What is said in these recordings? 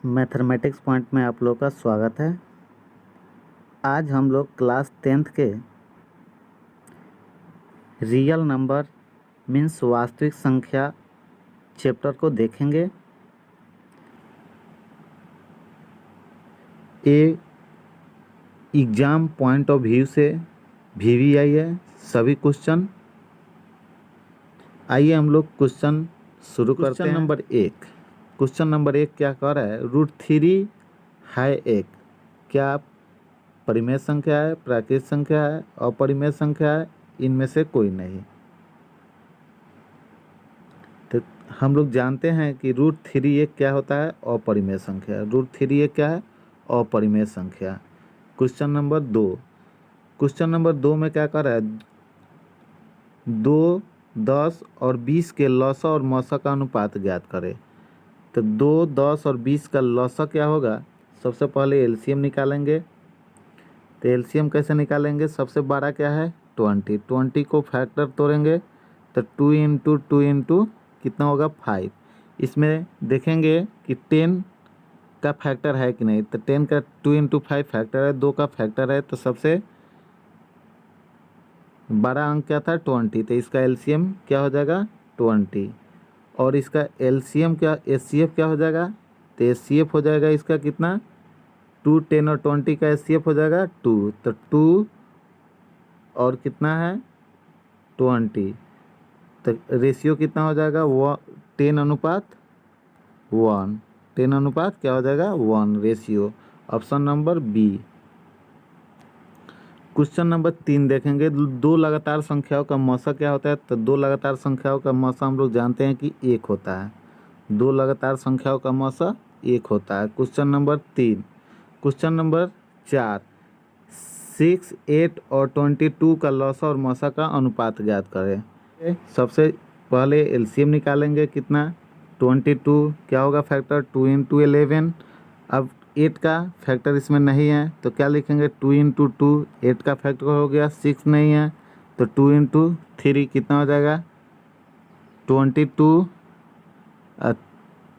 Mathematics point में आप लोग का स्वागत है। आज हम लोग क्लास 10th के रियल नंबर मीन्स वास्तविक संख्या चैप्टर को देखेंगे। एग्ज़ाम पॉइंट ऑफ व्यू से VVI है सभी क्वेश्चन। आइए हम लोग क्वेश्चन शुरू करते हैं। क्वेश्चन नंबर एक क्या कह रहा है? √3 है एक, क्या परिमेय संख्या है, प्राकृत संख्या है, अपरिमेय संख्या है, इनमें से कोई नहीं। तो हम लोग जानते हैं कि √3 एक क्या होता है? अपरिमेय संख्या। √3 एक क्या है? अपरिमेय संख्या। क्वेश्चन नंबर दो में क्या कर रहा है? 2, 10 और 20 के लसा और मसा का अनुपात ज्ञात करें। तो 2, 10 और 20 का लसा क्या होगा? सबसे पहले एलसीएम निकालेंगे। तो एलसीएम कैसे निकालेंगे? सबसे बड़ा क्या है? 20 को फैक्टर तोड़ेंगे तो 2 इंटू 2 इंटू कितना होगा? 5। इसमें देखेंगे कि 10 का फैक्टर है कि नहीं। तो 10 का 2 इंटू 5 फैक्टर है, 2 का फैक्टर है, तो सबसे बड़ा अंक क्या था? 20। तो इसका एलसीएम क्या हो जाएगा? 20। और इसका एलसीएम क्या, एचसीएफ क्या हो जाएगा? तो एचसीएफ हो जाएगा इसका कितना? 2, 10 और 20 का एचसीएफ हो जाएगा 2। तो 2 और कितना है? 20। तो रेशियो कितना हो जाएगा? 10:1। 10 अनुपात क्या हो जाएगा? 1 ratio. Option number B. Question number 3 देखेंगे। दो लगातार संख्याओं का मसा क्या होता है? तो दो लगातार संख्याओं का मसा हम लोग जानते हैं कि 1 होता है। दो लगातार संख्याओं का मसा 1 होता है। Question number 3। क्वेश्चन नंबर 4, 6, 8 और 22 का लसा और मसा का अनुपात ज्ञात करें। सबसे पहले एलसीएम निकालेंगे। कितना? 22 क्या होगा फैक्टर? 2 इंटू 11। अब 8 का फैक्टर इसमें नहीं है तो क्या लिखेंगे? 2 इंटू 2। 8 का फैक्टर हो गया, 6 नहीं है तो 2 इंटू 3 कितना हो जाएगा? 22।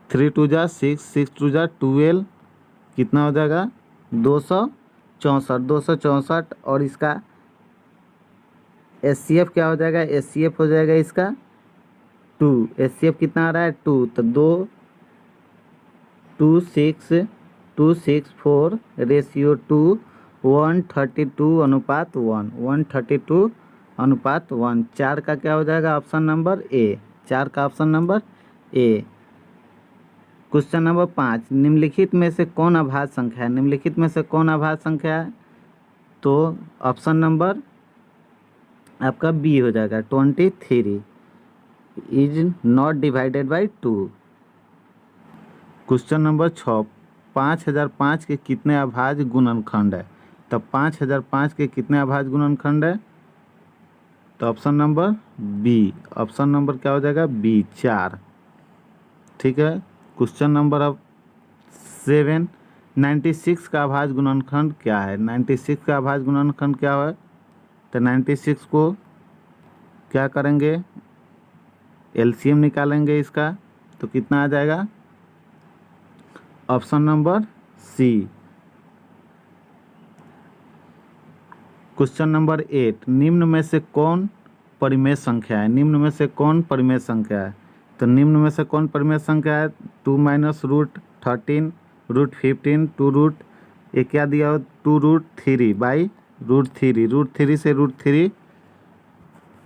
3 2 जा 6, 6 2 जा 12, कितना हो जाएगा? 264। और इसका एचसीएफ क्या हो जाएगा? एचसीएफ हो जाएगा इसका 2। एचसीएफ कितना आ रहा है? 2। तो 2:6:4 रेशियो 2, 1:32:1। 1:32:1। 4 का क्या हो जाएगा? ऑप्शन नंबर ए। 4 का ऑप्शन नंबर ए। क्वेश्चन नंबर 5, निम्नलिखित में से कौन अभाज्य संख्या है? निम्नलिखित में से कौन अभाज्य संख्या है? तो ऑप्शन नंबर आपका बी हो जाएगा। 23 is not divided by 2। Question number 6, 5005 के कितने अभाज्य गुणनखंड है? तो 5005 के कितने अभाज्य गुणनखंड है? तो option number B. Option number क्या हो जाएगा? बी, 4। ठीक है। क्वेश्चन नंबर अब 7, 96 का अभाज्य गुणनखंड क्या है? 96 का अभाज्य गुणनखंड क्या है? तो 96 को क्या करेंगे? एलसीएम निकालेंगे इसका तो कितना आ जाएगा? Option number C. Question number 8, निम्न में से कौन परिमेय संख्या है? निम्न में से कौन परिमेय संख्या है? तो निम्न में से कौन परिमेय संख्या है? 2 माइनस √13, √15, 2 रूट, ये क्या दिया हो? 2√3 बाई √3। √3 से √3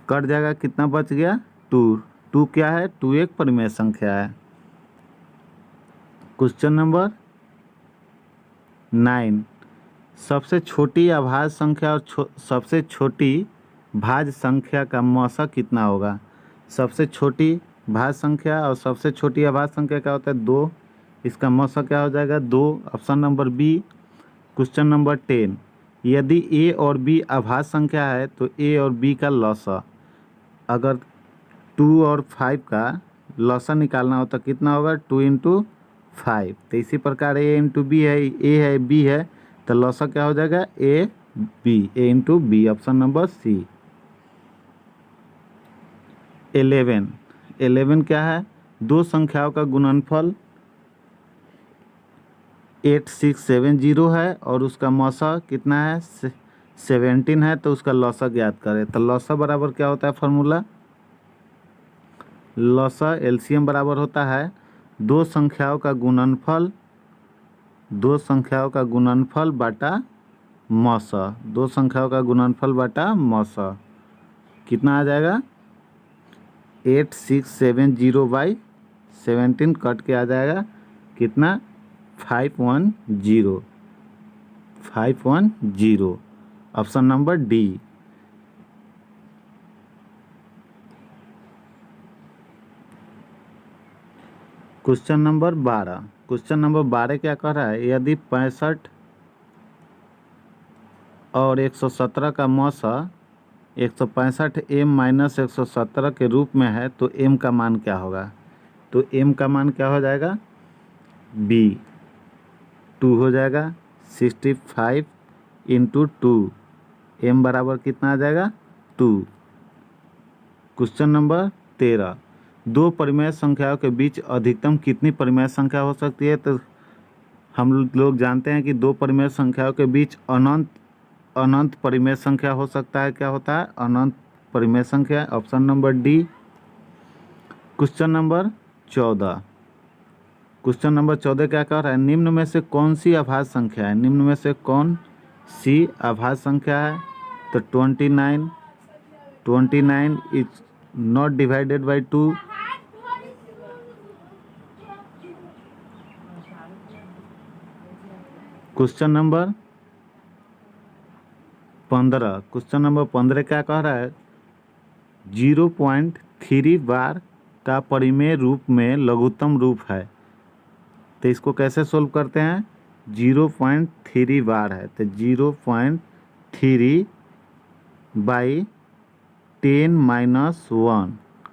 कट जाएगा, कितना बच गया? 2। 2 क्या है? 2 एक परिमेय संख्या है। क्वेश्चन नंबर 9, सबसे छोटी अभाज्य संख्या और सबसे छोटी भाज्य संख्या का मसा कितना होगा? सबसे छोटी भाज्य संख्या और सबसे छोटी अभाज्य संख्या क्या होता है? 2। इसका मसा क्या हो जाएगा? 2। Option number B. Question number 10, यदि ए और बी अभाज्य संख्या है तो ए और बी का लसा, अगर 2 और 5 का लसा निकालना हो तो कितना होगा? 2 इंटू 5। तो इसी प्रकार ए इंटू बी है, ए है बी है, तो लसा क्या हो जाएगा? A into B. Option number C. 11 क्या है? दो संख्याओं का गुणनफल 8670 है और उसका मौसा कितना है 17 है, तो उसका लौसा ज्ञात करें। तो लौसा बराबर क्या होता है फार्मूला, लौसा एलसीएम बराबर होता है दो संख्याओं का गुणनफल, दो संख्याओं का गुणनफल बाटा मौसा, दो संख्याओं का गुणनफल बाटा मौसा। कितना आ जाएगा 8670/17 कट के आ जाएगा कितना 510 option number D. Question number 12 क्या कह रहा है, यदि 65 और 117 का मौसा 165m-117 के रूप में है तो m का मान क्या होगा। तो m का मान क्या हो जाएगा b 2 हो जाएगा। 65 × 2 m बराबर कितना आ जाएगा 2। क्वेश्चन नंबर 13, दो परिमेय संख्याओं के बीच अधिकतम कितनी परिमेय संख्या हो सकती है। तो हम लोग जानते हैं कि दो परिमेय संख्याओं के बीच अनंत परिमेय संख्या हो सकता है। क्या होता है अनंत परिमेय संख्या, option number D. Question number 14 क्या कह रहा है, निम्न में से कौन सी अभाज्य संख्या है, निम्न में से कौन सी अभाज्य संख्या है। तो 29 is not divided by 2। Question number 15 क्या कह रहा है, 0.3 बार का परिमेय रूप में लघुत्तम रूप है। तो इसको कैसे सोल्व करते हैं, 0.3 बार है तो 0.3 बाई 10-1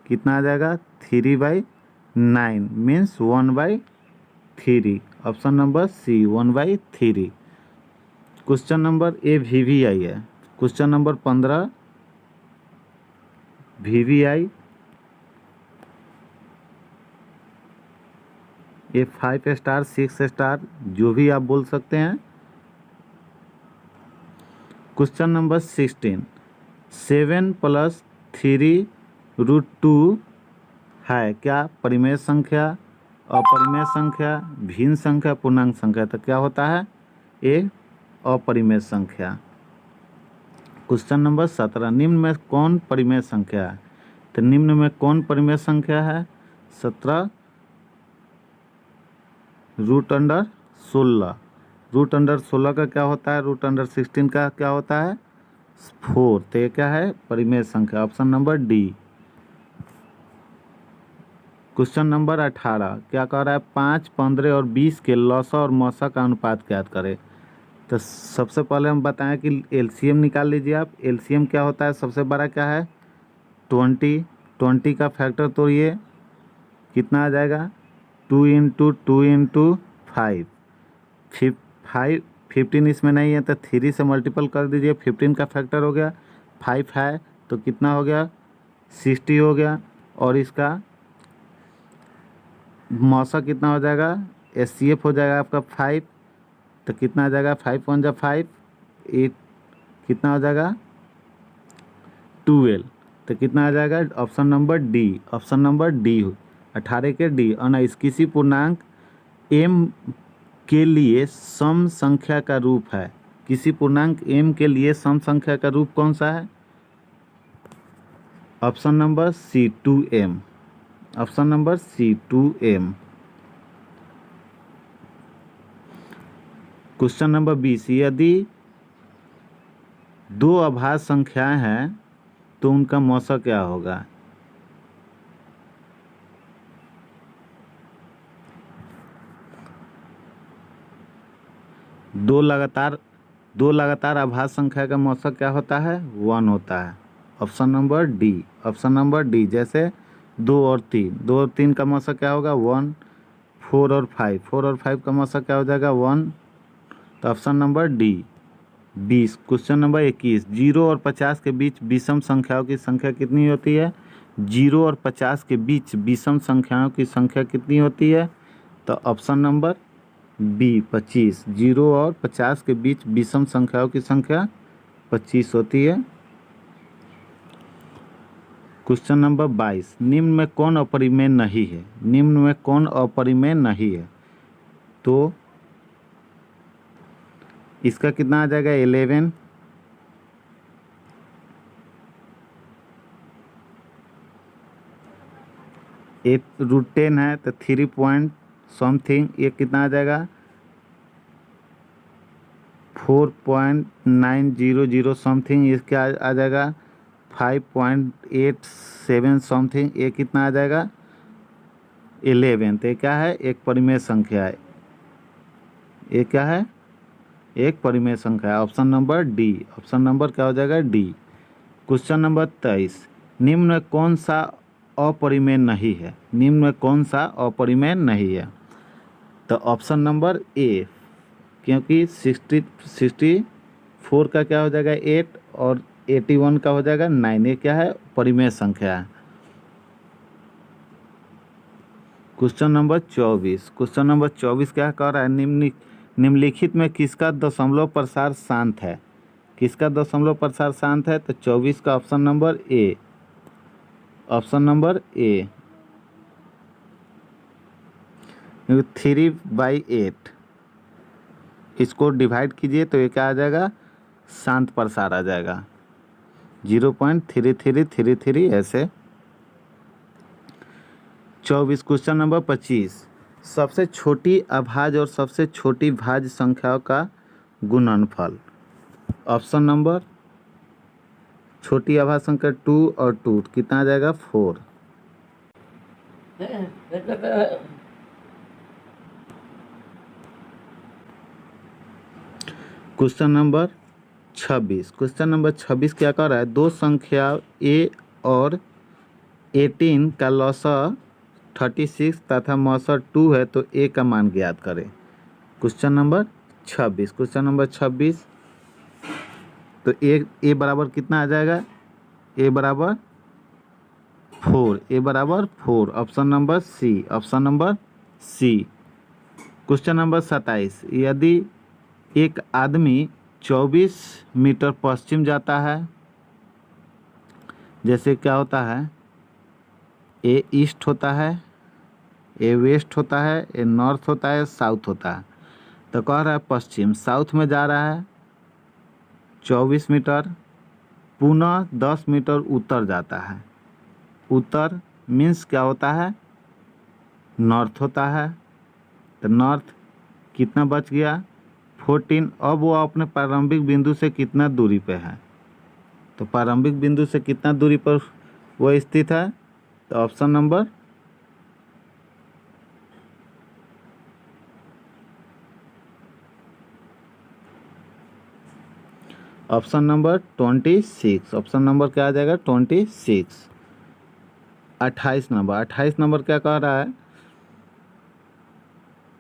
कितना आ जाएगा 3/9 means 1/3, option number C 1/3। Question number A VVI है। क्वेश्चन नंबर 15 VVI ये 5 स्टार 6 स्टार जो भी आप बोल सकते हैं। क्वेश्चन नंबर 16, 7 + 3√2 है क्या परिमेय संख्या, अपरिमेय संख्या, भिन्न संख्या, पूर्णांक संख्या। तो क्या होता है ए अपरिमेय संख्या। क्वेश्चन नंबर 17, निम्न में कौन परिमेय संख्या है। तो निम्न में कौन परिमेय संख्या है 17 √16। √16 का क्या होता है, √16 का क्या होता है 4। तो ये क्या है परिमेय संख्या, option number D. Question number 18 क्या कह रहा है, 5, 15 और 20 के लौसा और मौसा का अनुपात ज्ञात करें। तो सबसे पहले हम बताएं कि एलसीएम निकाल लीजिए आप। एलसीएम क्या होता है, सबसे बड़ा क्या है 20 का फैक्टर तोड़िए कितना आ जाएगा 2 × 2 × 5 15 इसमें नहीं है तो 3 से मल्टीपल कर दीजिए, 15 का फैक्टर हो गया 5 है तो कितना हो गया 60 हो गया। और इसका मौसा कितना हो जाएगा SCF हो जाएगा आपका 5, तो कितना आ जाएगा 5 × 1 = 5 8 कितना हो जाएगा 12। तो कितना आ जाएगा option number D, option number D 18 के डी। अनाइस किसी पूर्णांक m के लिए सम संख्या का रूप है, किसी पूर्णांक m के लिए सम संख्या का रूप कौन सा है, option number C 2m, option number C 2m। Question number 20, यदि दो अभाज्य संख्याएं हैं तो उनका मौसा क्या होगा। दो लगातार अभाज्य संख्या का मौसा क्या होता है 1 होता है, option number D, option number D. जैसे 2 और 3 का मौसा क्या होगा 1, 4 और 5 का मौसा क्या हो जाएगा 1, तो option number D 20। Question number 21, 0 और 50 के बीच विषम संख्याओं की संख्या कितनी होती है। 0 और 50 के बीच विषम संख्याओं की संख्या कितनी होती है, तो ऑप्शन नंबर बी 25। 0 और 50 के बीच विषम संख्याओं की संख्या 25 होती है। क्वेश्चन नंबर 22, निम्न में कौन अपरिमेय नहीं है? निम्न में कौन अपरिमेय नहीं है? तो इसका कितना आ जाएगा 11। √10 है तो 3 पॉइंट समथिंग, ये कितना आ जाएगा 4.900 समथिंग, इसका आ जाएगा 5.87 समथिंग, ये कितना आ जाएगा 11। तो ये क्या है? एक परिमेय संख्या है। ये क्या है? एक परिमेय संख्या है। Option number D. Option number क्या हो जाएगा? डी। क्वेश्चन नंबर 23, निम्न में कौन सा अपरिमेय नहीं है? निम्न में कौन सा अपरिमेय नहीं है? तो ऑप्शन नंबर ए, क्योंकि 64 का क्या हो जाएगा 8 और 81 का हो जाएगा 9। ये क्या है? परिमेय संख्या है। Question number 24। क्वेश्चन नंबर 24 क्या कह रहा है? निम्नलिखित में किसका दशमलव प्रसार शांत है? किसका दशमलव प्रसार शांत है? तो 24 का ऑप्शन नंबर ए। ऑप्शन नंबर ए। 3/8 इसको डिवाइड कीजिए तो ये क्या आ जाएगा? शांत प्रसार आ जाएगा 0.3333 ऐसे। 24। क्वेश्चन नंबर 25, सबसे छोटी अभाज्य और सबसे छोटी भाज्य संख्याओं का गुणनफल। ऑप्शन नंबर, छोटी अभाज्य संख्या 2 और 2 कितना आ जाएगा 4। Question number 26। क्वेश्चन नंबर 26 क्या कर रहा है? दो संख्या a और 18 का लॉसा 36 तथा मौसा 2 है तो a का मान ज्ञात करें। Question number 26। क्वेश्चन नंबर 26, तो a बराबर कितना आ जाएगा? a बराबर 4। a बराबर 4। Option number C. Option number C. Question number 27, यदि एक आदमी 24 मीटर पश्चिम जाता है, जैसे क्या होता है ए ईस्ट होता है, ए वेस्ट होता है, ए नॉर्थ होता है, साउथ होता है, तो कह रहा है पश्चिम साउथ में जा रहा है 24 मीटर, पुनः 10 मीटर उत्तर जाता है। उत्तर मीन्स क्या होता है? नॉर्थ होता है। तो नॉर्थ कितना बच गया 14। अब वो अपने प्रारंभिक बिंदु से कितना दूरी पे है? तो प्रारंभिक बिंदु से कितना दूरी पर वो स्थित है? तो option number option number 26। Option number क्या आ जाएगा 26। 28 नंबर। 28 नंबर क्या कह रहा है?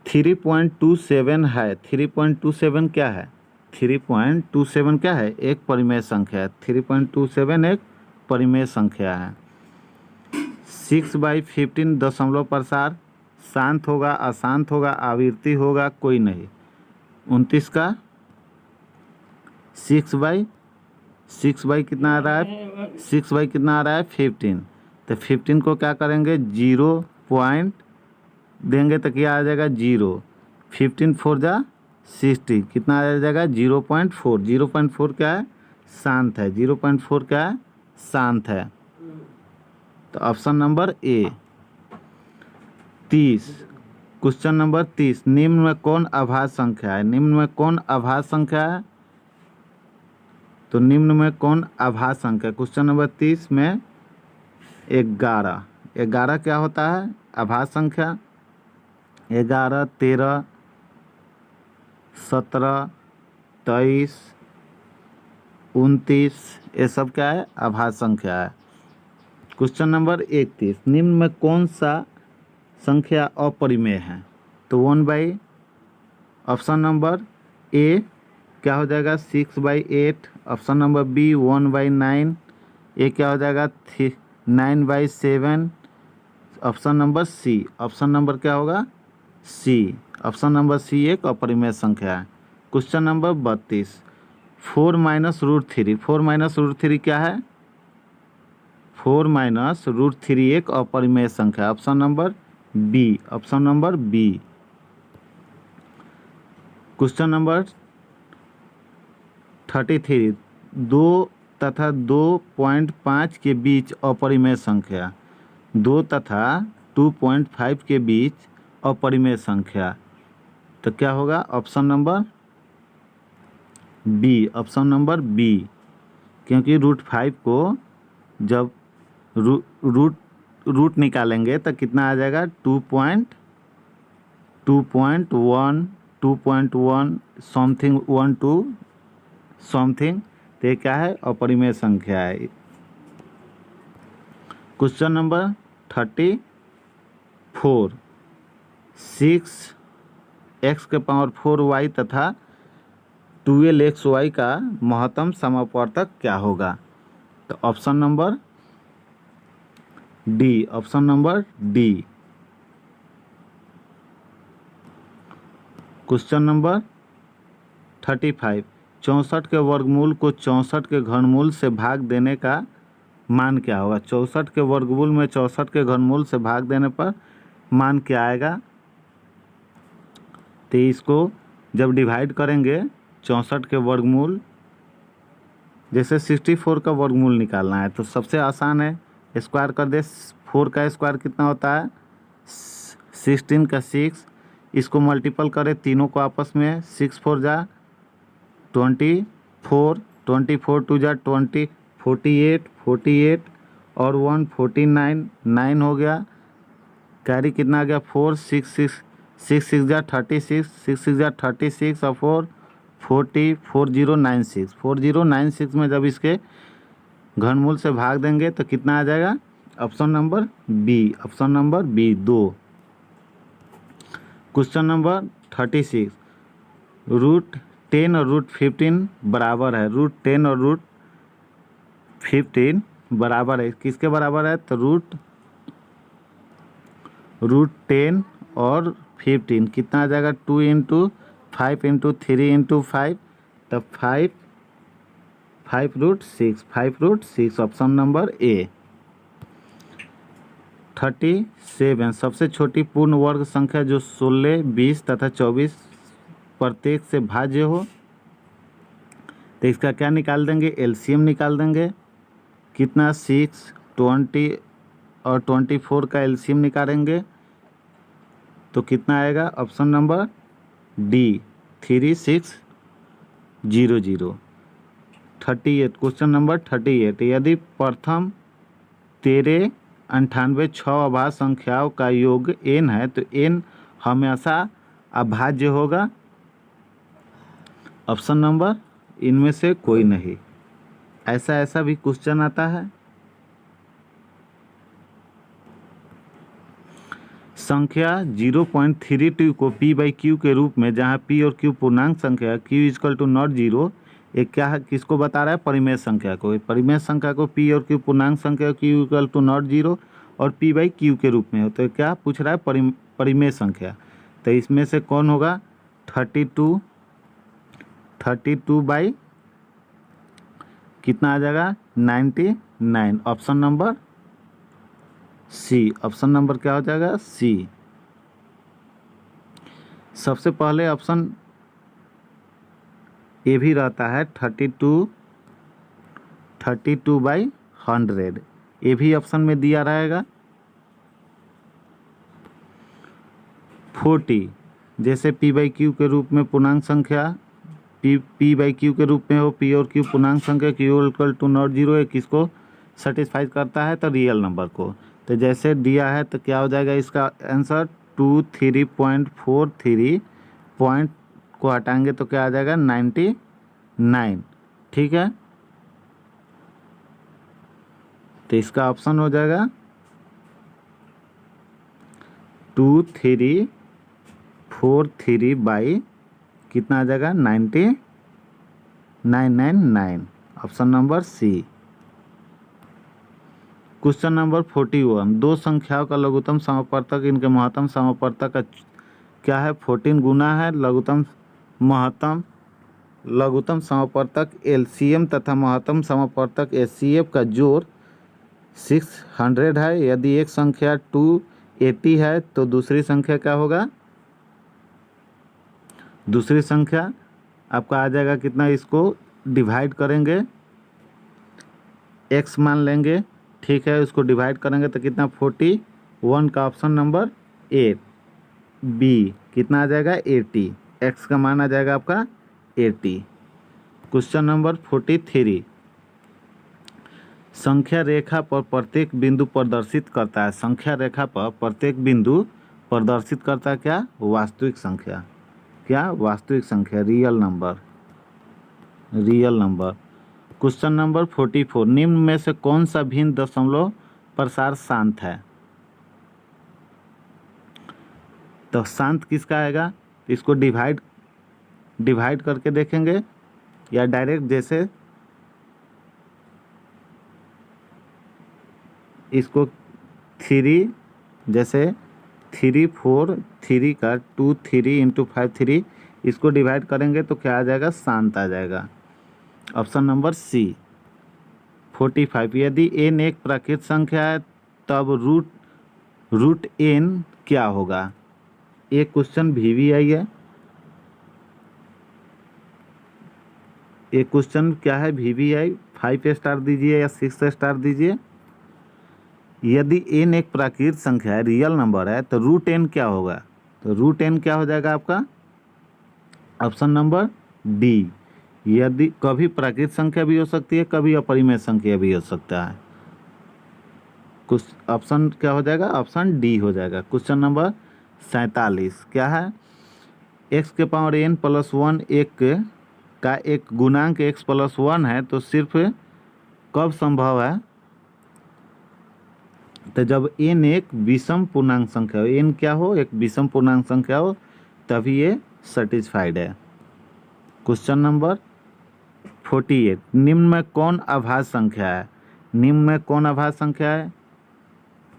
3.27 है। 3.27 क्या है? 3.27 क्या है? एक परिमेय संख्या है। 3.27 एक परिमेय संख्या है। 6/15 दशमलव प्रसार, शांत होगा, अशांत होगा, आवृत्ति होगा, कोई नहीं। 29 का 6/6 कितना आ रहा है? 6 कितना आ रहा है 15। तो 15 को क्या करेंगे 0 पॉइंट देंगे तो क्या आ जाएगा 0। 15 4 जा 60 कितना आ जाएगा 0.4। 0.4 क्या है? शांत है। 0.4 क्या है? शांत है। तो ऑप्शन नंबर ए। 30। क्वेश्चन नंबर 30, निम्न में कौन अभाज्य संख्या है? निम्न में कौन अभाज्य संख्या है? तो निम्न में कौन अभाज्य संख्या? क्वेश्चन नंबर 30 में 11। 11 क्या होता है? अभाज्य संख्या। 11, 13, 17, 23, 29 ये सब क्या है? अभाज्य संख्या है। क्वेश्चन नंबर 31, निम्न में कौन सा संख्या अपरिमेय है? तो 1/, ऑप्शन नंबर ए क्या हो जाएगा 6/8। Option number B 1/9। ये क्या हो जाएगा 9/7। Option number C. Option number क्या होगा सी, ऑप्शन नंबर सी एक अपरिमेय संख्या है। Question number 32, 4 minus root three, 4 minus root three क्या है? 4 माइनस रूट थ्री एक अपरिमेय संख्या, option number B, option number B. Question number 33, 2 तथा 2.5 के बीच अपरिमेय संख्या, 2 तथा 2.5 के बीच अपरिमेय संख्या, तो क्या होगा? Option number B, option number B. क्योंकि रूट 5 को जब रूट निकालेंगे तो कितना आ जाएगा? 2.1 समथिंग 1 2 समथिंग, तो ये क्या है? अपरिमेय संख्या है। क्वेश्चन नंबर 34, 6x⁴y तथा 12xy का महत्तम समापवर्तक क्या होगा? तो option number D, option number D. Question number 35, 64 के वर्गमूल को 64 के घनमूल से भाग देने का मान क्या होगा? 64 के वर्गमूल में 64 के घनमूल से भाग देने पर मान क्या आएगा? तो इसको जब डिवाइड करेंगे 64 के वर्गमूल, जैसे 64 का वर्गमूल निकालना है तो सबसे आसान है, स्क्वायर कर दे। 4 का स्क्वायर कितना होता है? 16 का 6, इसको मल्टीपल करें तीनों को आपस में, 6 4 जा 24, 24 2 जा 20, 48 48 और 1 49, 9 हो गया। कैरी कितना आ गया? 4 6 6 6 6 जा 36, 6 6 जा 36 और 4 40 4096, 4096 में जब इसके घनमूल से भाग देंगे तो कितना आ जाएगा? Option number B, option number B 2। Question number 36, root 10 और रूट 15 बराबर है। रूट 10 और रूट 15 बराबर है, किसके बराबर है? तो रूट 10 और 15 कितना आ जाएगा? 2 इंटू 5 इंटू 3 इंटू 5, तब 5 root 6, 5 root 6, option number A. 37, सबसे छोटी पूर्ण वर्ग संख्या जो 16, 20 तथा 24 प्रत्येक से भाज्य हो, तो इसका क्या निकाल देंगे? एलसीएम निकाल देंगे। कितना? 6, 20 और 24 का एलसीएम निकालेंगे तो कितना आएगा? Option number D, 3600। 38, question number 38, यदि प्रथम 13 98 6 अभाज्य संख्याओं का योग n है तो n हमेशा अभाज्य होगा। ऑप्शन नंबर इनमें से कोई नहीं। ऐसा भी क्वेश्चन आता है। संख्या 0.32 को p/q के रूप में, जहां p और q पूर्णांक संख्या, q = नॉट 0, एक क्या है? किसको बता रहा है? परिमेय संख्या को। परिमेय संख्या को p और q पूर्णांक संख्या, q = नॉट 0 और p/q के रूप में हो, तो क्या पूछ रहा है? परिमेय संख्या। तो इसमें से कौन होगा? 32 बाई कितना आ जाएगा? 99, option number C, option number क्या हो जाएगा? सी। सबसे पहले ऑप्शन ए भी रहता है 32/100, ये भी ऑप्शन में दिया रहेगा। 40, जैसे p/q के रूप में पूर्णांक संख्या, p/q के रूप में हो, p और q पूर्णांक संख्या, q = नॉट 0 है, किसको सेटिस्फाई करता है? तो रियल नंबर को। तो जैसे दिया है तो क्या हो जाएगा इसका आंसर? 23.43 पॉइंट को हटाएंगे तो क्या आ जाएगा? 99, ठीक है। तो इसका ऑप्शन हो जाएगा 2343 बाई कितना आ जाएगा? 999, option number C. Question number 41, दो संख्याओं का लघुत्तम समापवर्तक इनके महत्तम समापवर्तक का क्या है 14 गुना है लघुत्तम समापवर्तक एलसीएम तथा महत्तम समापवर्तक एचसीएफ का जोड़ 600 है। यदि एक संख्या 280 है तो दूसरी संख्या क्या होगा? दूसरी संख्या आपका आ जाएगा कितना, इसको डिवाइड करेंगे, x मान लेंगे, ठीक है, उसको डिवाइड करेंगे तो कितना 41 का ऑप्शन नंबर ए। बी कितना आ जाएगा 80, x का मान आ जाएगा आपका 80। क्वेश्चन नंबर 43, संख्या रेखा पर प्रत्येक बिंदु प्रदर्शित करता है। संख्या रेखा पर प्रत्येक बिंदु प्रदर्शित करता है क्या? वास्तविक संख्या। क्या? वास्तविक संख्या, रियल नंबर। क्वेश्चन नंबर 44, निम्न में से कौन सा भिन्न दशमलव प्रसार शांत है? तो शांत किसका आएगा? इसको डिवाइड करके देखेंगे या डायरेक्ट, जैसे इसको 3, जैसे 3 4 3 का 2 3 इंटू 5 3, इसको डिवाइड करेंगे तो क्या आ जाएगा? शांत आ जाएगा। ऑप्शन नंबर सी। 45, यदि n एक प्राकृत संख्या है तब रूट n क्या होगा? एक क्वेश्चन VVI है, एक क्वेश्चन क्या है VVI, 5 स्टार दीजिए या 6 स्टार दीजिए। यदि n एक प्राकृत संख्या है, रियल नंबर है, तो रूट n क्या होगा? तो रूट n क्या हो जाएगा आपका? Option number D. यदि कभी प्राकृत संख्या भी हो सकती है, कभी अपरिमेय संख्या भी हो सकता है। कुछ ऑप्शन क्या हो जाएगा? ऑप्शन डी हो जाएगा। क्वेश्चन नंबर 47, क्या है? x के पावर n प्लस 1 एक का एक गुणांक x प्लस 1 है, तो सिर्फ कब संभव है? तो जब n एक विषम पूर्णांक संख्या हो, n क्या हो? एक विषम पूर्णांक संख्या हो, तभी ये सेटिस्फाइड है। क्वेश्चन नंबर 48, निम्न में कौन अभाज्य संख्या है? निम्न में कौन अभाज्य संख्या है?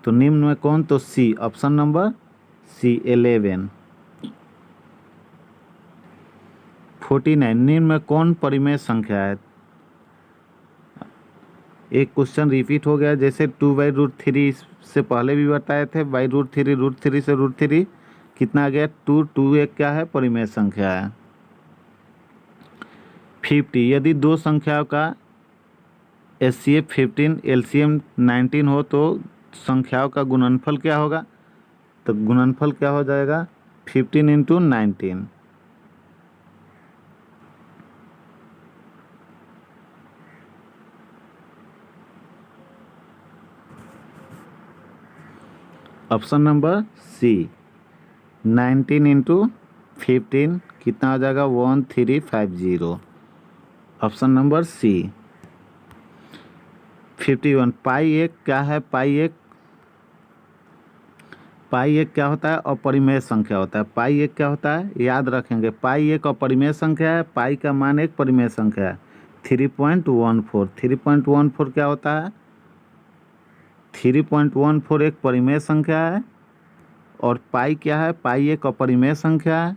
तो निम्न में कौन? तो सी, ऑप्शन नंबर सी 11। 49, निम्न में कौन परिमेय संख्या है? एक क्वेश्चन रिपीट हो गया, जैसे 2/√3 से पहले भी बताए थे, √3 से √3 कितना आ गया? 2 एक क्या है? परिमेय संख्या है। 50, यदि दो संख्याओं का HCF 15 LCM 19 हो तो संख्याओं का गुणनफल क्या होगा? तो गुणनफल क्या हो जाएगा? 15 into 19। Option number C, 19 into 15 कितना हो जाएगा? 1350। ऑप्शन नंबर सी। 51, पाई एक क्या है? पाई एक क्या होता है? अपरिमेय संख्या होता है। पाई एक क्या होता है? याद रखेंगे, पाई एक अपरिमेय संख्या है, पाई का मान एक परिमेय संख्या है। 3.14 क्या होता है? 3.14 एक परिमेय संख्या है, और पाई क्या है? पाई एक अपरिमेय संख्या है।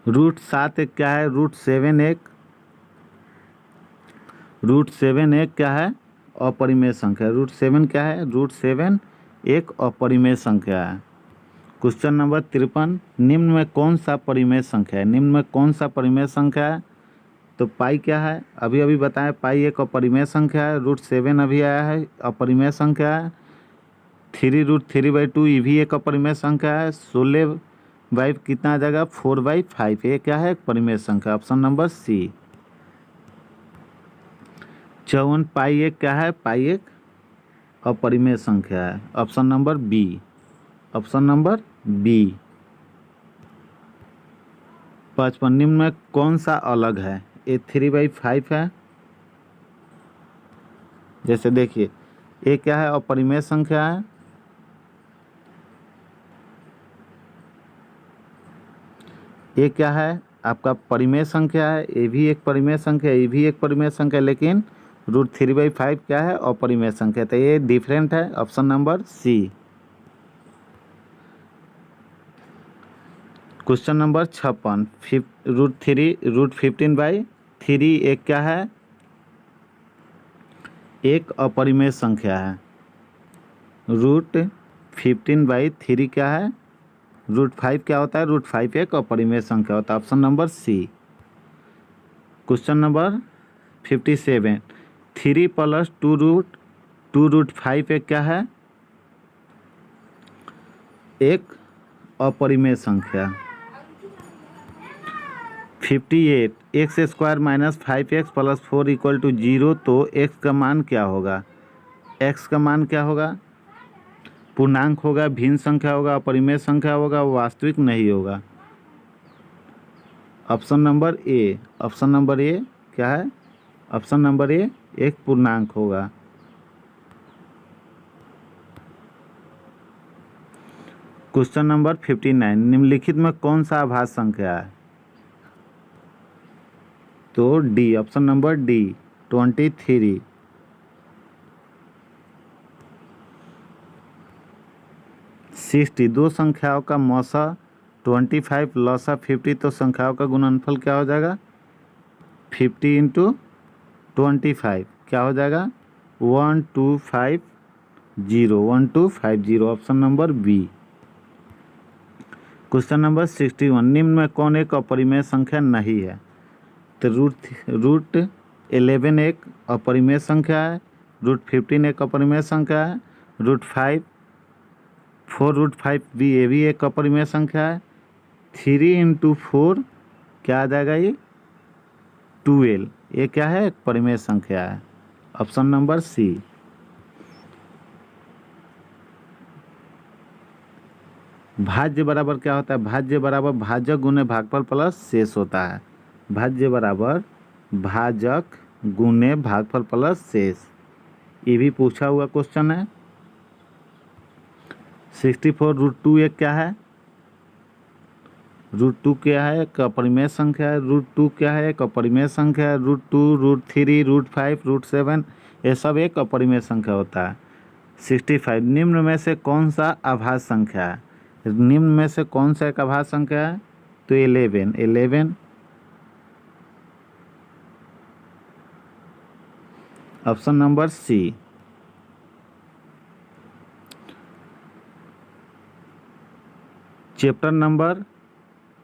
√7 एक क्या है? √7 एक क्या है? अपरिमेय संख्या। √7 क्या है? √7 एक अपरिमेय संख्या है। क्वेश्चन नंबर 53, निम्न में कौन सा परिमेय संख्या है? निम्न में कौन सा परिमेय संख्या है? तो पाई क्या है? अभी बताएं, पाई एक अपरिमेय संख्या है। √7 अभी आया है, अपरिमेय संख्या है। 3√3/2 ये भी एक अपरिमेय संख्या है। 16 कितना आ जाएगा? 4/5, ये क्या है? एक परिमेय संख्या। ऑप्शन नंबर सी। 54, पाई एक क्या है? पाई एक अपरिमेय संख्या है। Option number B. Option number B. 55, निम्न में कौन सा अलग है? ये 3/5 है। जैसे देखिए, ये क्या है? अपरिमेय संख्या है। ये क्या है? आपका परिमेय संख्या है। ये भी एक परिमेय संख्या है, ये भी एक परिमेय संख्या है, लेकिन √3/5 क्या है? अपरिमेय संख्या। तो ये डिफरेंट है, option number C. Question number 56, √15/3 एक क्या है? एक अपरिमेय संख्या है। √15/3 क्या है? √5 क्या होता है? √5 एक अपरिमेय संख्या होता है, option number C. Question number 57, 3 + 2√5 एक क्या है? एक अपरिमेय संख्या। 58, x² - 5x + 4 = 0, तो x का मान क्या होगा? x का मान क्या होगा? पूर्णांक होगा, भिन्न संख्या होगा, अपरिमेय संख्या होगा, वास्तविक नहीं होगा। ऑप्शन नंबर ए। ऑप्शन नंबर ए क्या है? ऑप्शन नंबर ए एक पूर्णांक होगा। क्वेश्चन नंबर 59, निम्नलिखित में कौन सा आभाज्य संख्या है? तो डी, ऑप्शन नंबर डी 23। 60, दो संख्याओं का मौसा 25 लसा 50, तो संख्याओं का गुणनफल क्या हो जाएगा? 50 × 25 क्या हो जाएगा? 1250, 1250, option number B. Question number 61, निम्न में कौन एक अपरिमेय संख्या नहीं है? तो √11 एक अपरिमेय संख्या है, √15 एक अपरिमेय संख्या है, √5 भी ये भी एक अपरिमेय संख्या है। 3 × 4 क्या आ जाएगा? ये 12, ये क्या है? एक परिमेय संख्या है, ऑप्शन नंबर सी। भाज्य बराबर क्या होता है? भाज्य बराबर भाजक गुने भागफल प्लस शेष होता है। भाज्य बराबर भाजक गुने भागफल प्लस शेष, ये भी पूछा हुआ क्वेश्चन है। 64, √2 एक क्या है? √2 क्या है? एक अपरिमेय संख्या है। √2 क्या है? एक अपरिमेय संख्या है। √2, √3, √5, √7 ये सब एक अपरिमेय संख्या होता है। 65, निम्न में से कौन सा आभाज्य संख्या है? निम्न में से कौन सा एक आभाज्य संख्या है? तो 11, option number C. Chapter number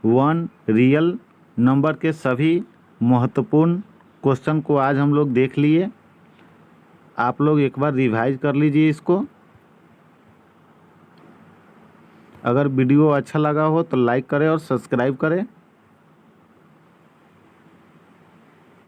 1 real number के सभी महत्वपूर्ण क्वेश्चन को आज हम लोग देख लिए। आप लोग एक बार रिवाइज कर लीजिए इसको। अगर वीडियो अच्छा लगा हो तो लाइक करें और सब्सक्राइब करें।